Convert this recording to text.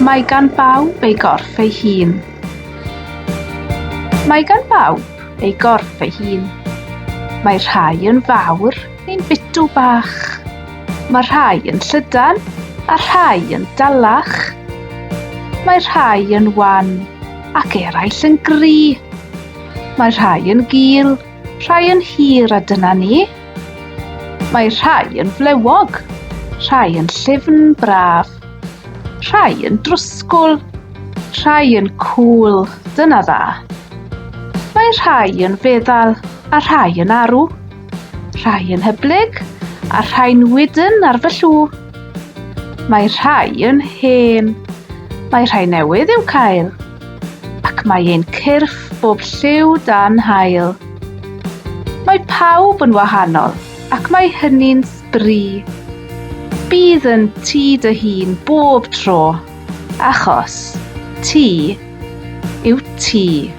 Mae gan bawb ei gorff ei hun. Mae gan bawb ei gorff ei hun. Mae rhai yn fawr neu'n bitw bach. Mae rhai yn llydan a rhai yn dalach. Mae rhai yn wan ac eraill yn gri. Mae rhai yn gul, rhai yn hir a dyna ni. Mae rhai yn flewog, rhai yn llyfn braf. Rhai yn drwsgwl, rhai yn cŵl, dyna dda. Mae rhai yn feddal a rhai yn arw. Rhai yn hyblyg a rhai'n wydyn ar fy llw. Mae rhai yn hen, mae rhai newydd i'w cael, ac mae ein cyrff bob lliw dan haul. Mae pawb yn wahanol ac mae hynny'n sbri. Bydd yn ti dy hun bob tro, achos ti yw ti.